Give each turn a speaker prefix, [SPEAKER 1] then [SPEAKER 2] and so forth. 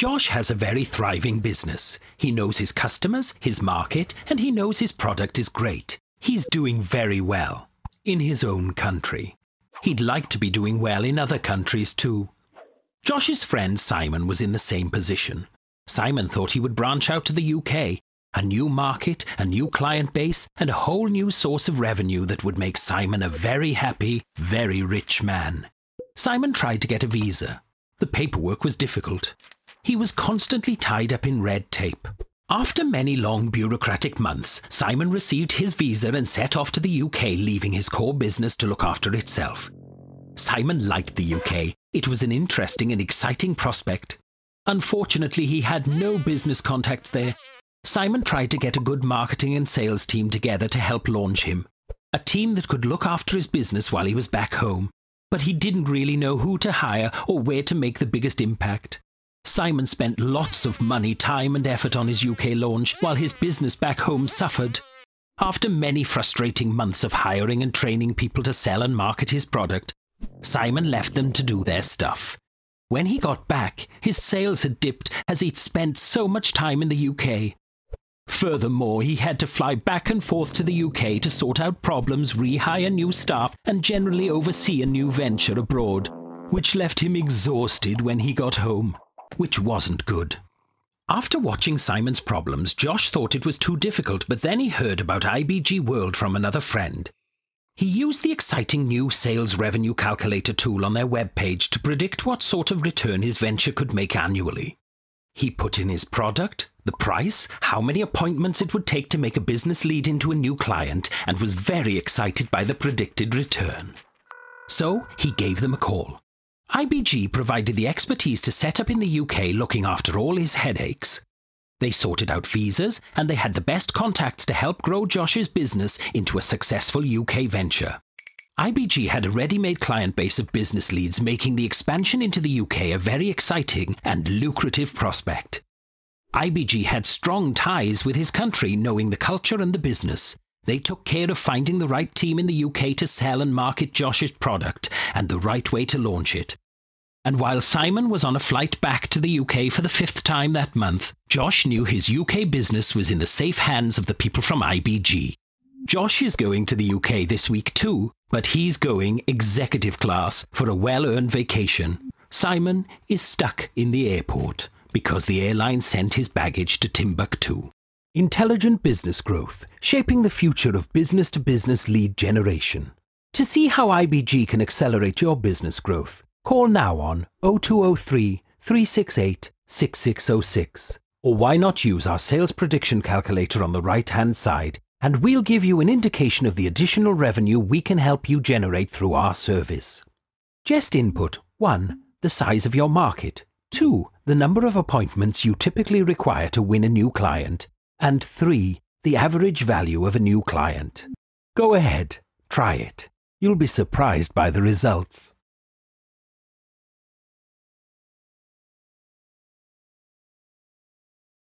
[SPEAKER 1] Josh has a very thriving business. He knows his customers, his market, and he knows his product is great. He's doing very well in his own country. He'd like to be doing well in other countries too. Josh's friend Simon was in the same position. Simon thought he would branch out to the UK, a new market, a new client base, and a whole new source of revenue that would make Simon a very happy, very rich man. Simon tried to get a visa. The paperwork was difficult. He was constantly tied up in red tape. After many long bureaucratic months, Simon received his visa and set off to the UK, leaving his core business to look after itself. Simon liked the UK. It was an interesting and exciting prospect. Unfortunately, he had no business contacts there. Simon tried to get a good marketing and sales team together to help launch him. A team that could look after his business while he was back home. But he didn't really know who to hire or where to make the biggest impact. Simon spent lots of money, time and effort on his UK launch while his business back home suffered. After many frustrating months of hiring and training people to sell and market his product, Simon left them to do their stuff. When he got back, his sales had dipped as he'd spent so much time in the UK. Furthermore, he had to fly back and forth to the UK to sort out problems, rehire new staff, and generally oversee a new venture abroad, which left him exhausted when he got home, which wasn't good. After watching Simon's problems, Josh thought it was too difficult, but then he heard about IBG World from another friend. He used the exciting new sales revenue calculator tool on their webpage to predict what sort of return his venture could make annually. He put in his product, the price, how many appointments it would take to make a business lead into a new client, and was very excited by the predicted return. So he gave them a call. IBG provided the expertise to set up in the UK, looking after all his headaches. They sorted out visas, and they had the best contacts to help grow Josh's business into a successful UK venture. IBG had a ready-made client base of business leads, making the expansion into the UK a very exciting and lucrative prospect. IBG had strong ties with his country, knowing the culture and the business. They took care of finding the right team in the UK to sell and market Josh's product and the right way to launch it. And while Simon was on a flight back to the UK for the 5th time that month, Josh knew his UK business was in the safe hands of the people from IBG. Josh is going to the UK this week too, but he's going executive class for a well-earned vacation. Simon is stuck in the airport because the airline sent his baggage to Timbuktu. Intelligent business growth, shaping the future of business-to-business lead generation. To see how IBG can accelerate your business growth, call now on 0203 368 6606. Or why not use our sales prediction calculator on the right-hand side, and we'll give you an indication of the additional revenue we can help you generate through our service. Just input 1. The size of your market, 2. The number of appointments you typically require to win a new client, and 3. The average value of a new client. Go ahead, try it. You'll be surprised by the results.